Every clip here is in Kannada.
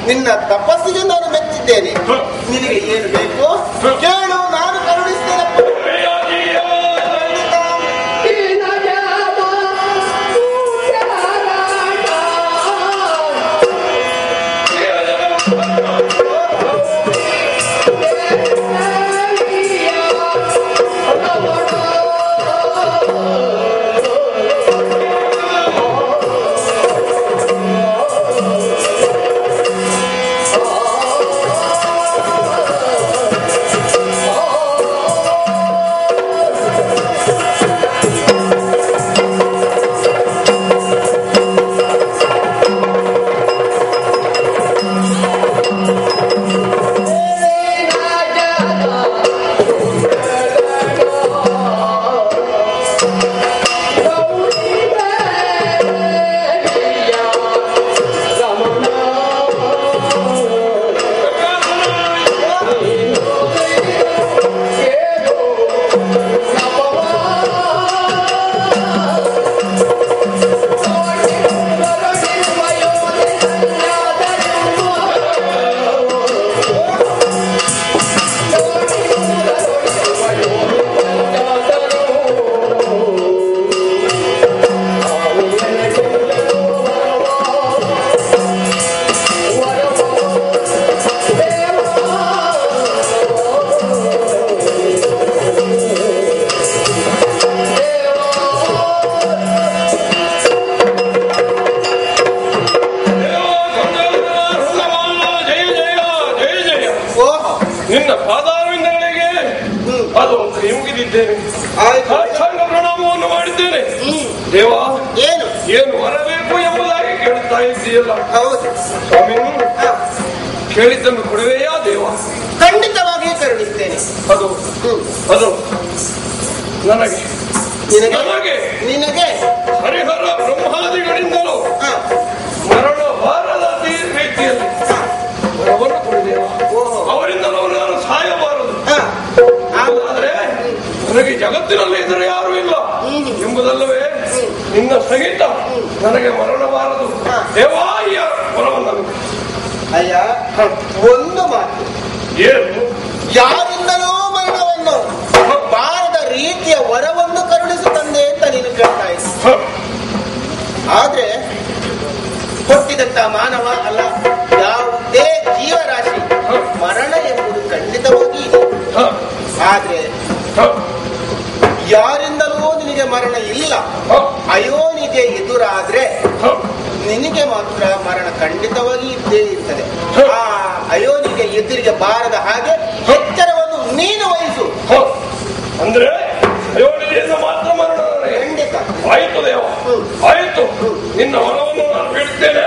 ನಿನ್ನ ತಪಸ್ಸಿಗೆ ನಾನು ಮೆಚ್ಚಿದ್ದೇನೆ. ನಿನಗೆ ಏನು ಬೇಕು ಕೇಳು, ನಾನು ಕರುಣಿಸ್ತೇನೆ. ನಿನ್ನ ಪಾದಾರವಿಂದಗಳಿಗೆ ಅದು ಮುಗಿದಿದ್ದೇನೆ, ಪ್ರಣಾಮವನ್ನು ಮಾಡಿದ್ದೇನೆ. ದೇವ, ಏನು ಬರಬೇಕು ಎಂಬುದಾಗಿ ಕೇಳುತ್ತಾ ಇದ್ದೀಯಲ್ಲ ಸ್ವಾಮಿ, ಕೇಳಿದ್ದನ್ನು ಕೊಡುವೆಯಾ ದೇವ? ಖಂಡಿತವಾಗಿ ಕರುಣಿಸ್ತೇನೆ. ಅದು ನನಗೆ ನಿನಗೆ ಹರಿಹರ ಬ್ರಹ್ಮಾದಿಗಳಿಂದಲೂ ಮರಣ ಬಾರದ ರೀತಿಯಲ್ಲಿ ವರವನ್ನು ಕೊಡಿದೇವ. ಅವರಿಂದಲೂ ನಾನು ಸಾಯಬಾರದು. ಆದರೆ ನನಗೆ ಜಗತ್ತಿನಲ್ಲಿ ಇದ್ರೆ ಯಾರು ಇಲ್ಲ ಎಂಬುದಲ್ಲವೇ ನಿನ್ನ ಸಹಿತ ನನಗೆ ಮರಣಬಾರದು ದೇವಾಯ ವರವನ್ನು. ಅಯ್ಯ, ಒಂದು ಮಾತು, ಏನು? ಯಾರಿಂದಲೂ ಮರಣವನ್ನು ಬಾರದ ರೀತಿಯ ವರವನ್ನು ಕರುಣಿಸುತ್ತಂದೆ ಅಂತ ನೀನು ಕೇಳ್ತಾ ಇದ್ದ. ಆದ್ರೆ ಹುಟ್ಟಿದಂತ ಮಾನವ ಅಲ್ಲ, ಯಾವುದೇ ಜೀವರಾಶಿ ಮರಣ ಎಂಬುದು ಖಂಡಿತವಾಗಿ ಇದೆ. ಆದ್ರೆ ಯಾರಿಂದಲೂ ನಿನಗೆ ಮರಣ ಇಲ್ಲ. ಅಯೋನಿಗೆ ಎದುರಾದ್ರೆ ನಿನಗೆ ಮಾತ್ರ ಮರಣ ಖಂಡಿತವಾಗಿ ಇದ್ದೇ ಇರ್ತದೆ. ಆ ಅಯೋನಿಗೆ ಎದುರಿಗೆ ಬಾರದ ಹಾಗೆ ಎಚ್ಚರವನ್ನು ನೀನು ವಹಿಸು. ಅಂದ್ರೆ ಅಯೋನಿಗೆಯಿಂದ ಮಾತ್ರ ಮರಣ ಖಂಡಿತ. ಆಯ್ತು ದೇವ, ಆಯ್ತು. ನಿನ್ನ ವರವನ್ನು ನಾನು ಬಿಡ್ತೇನೆ.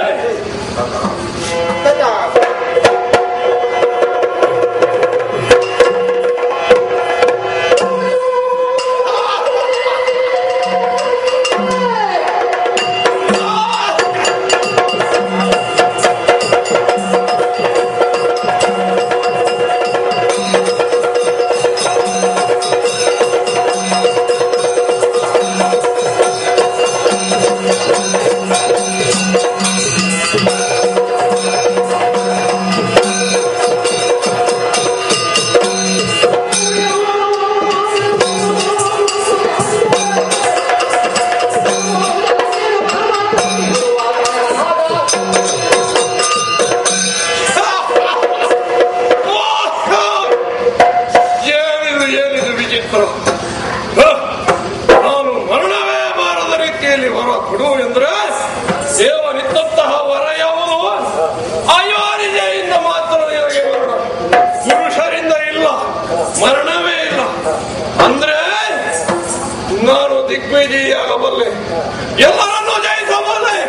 ವಿಚಿತ್ರ. ನಾನು ಮರಣವೇ ಬಾರದ ರೀತಿಯಲ್ಲಿ ವರ ಕೊಡು ಎಂದ್ರೆ ದೇವನಿದ್ದಂತಹ ವರ ಯಾವುದು? ಅಯೋನಿಜೆಯಿಂದ ಮಾತ್ರ ನಿನಗೆ ಮರಣ, ಪುರುಷರಿಂದ ಇಲ್ಲ, ಮರಣವೇ ಇಲ್ಲ. ಅಂದ್ರೆ ನಾನು ದಿಗ್ವಿಜಯಿಯಾಗಬಲ್ಲೆ, ಎಲ್ಲರನ್ನೂ ಜಯಿಸಬಲ್ಲೆ.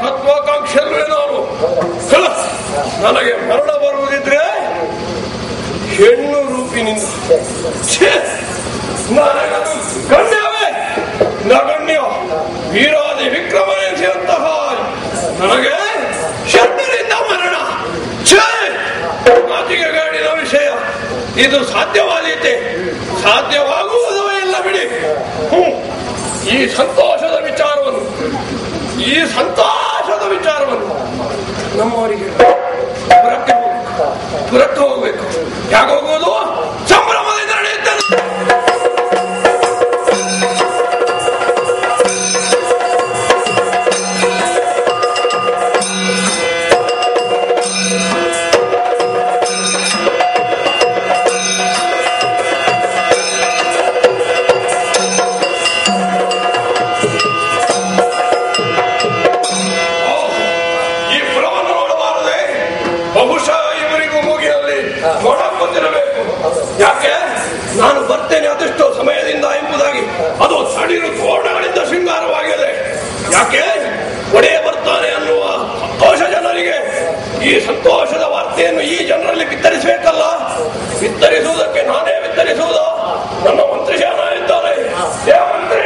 ಮಹತ್ವಾಕಾಂಕ್ಷೆಯಲ್ವೇ ನಾನು. ನನಗೆ ಮರಣ ಬರುವುದಿದ್ರೆ ಹೆಣ್ಣು ರೂಪಿನಿಂದ. ನನಗದು ಗಣ್ಯವೇ ನಗಣ್ಯ, ವೀರಾದಿ ವಿಕ್ರಮನೆಂತಹ ನನಗೆ ಶರಣರಿಂದ ಮರಣ. ಮಾತಿಗೆಗಾಡಿನ ವಿಷಯ ಇದು ಸಾಧ್ಯವಾದೀತೆ, ಸಾಧ್ಯವಾಗುವುದೂ ಇಲ್ಲ ಬಿಡಿ. ಈ ಸಂತೋಷದ ವಿಚಾರವನ್ನು ನಮ್ಮವರಿಗೆ ಪುರಕ್ಕೆ ಹೋಗ್ಬೇಕು. ಯಾಕೆ ಹೋಗುವುದು? ಸಂಭ್ರಮದಿಂದ ನಡೆಯುತ್ತದೆ. ಯಾಕೆ ನಾನು ಬರ್ತೇನೆ ಅದೆಷ್ಟೋ ಸಮಯದಿಂದ ಎಂಬುದಾಗಿ ಅದು ಸಡಿಲು ತೋರಣಗಳಿಂದ ಶೃಂಗಾರವಾಗಿದೆ. ಯಾಕೆ ಒಡೆಯ ಬರ್ತಾನೆ ಅನ್ನುವ ಸಂತೋಷ ಜನರಿಗೆ. ಈ ಸಂತೋಷದ ವಾರ್ತೆಯನ್ನು ಈ ಜನರಲ್ಲಿ ಬಿತ್ತರಿಸಬೇಕಲ್ಲ. ಬಿತ್ತರಿಸುವುದಕ್ಕೆ ನಾನೇ ಬಿತ್ತರಿಸುವುದು? ನನ್ನ ಮಂತ್ರಿ ಶಾನ ಇದ್ದಾರೆ. ಮಂತ್ರಿ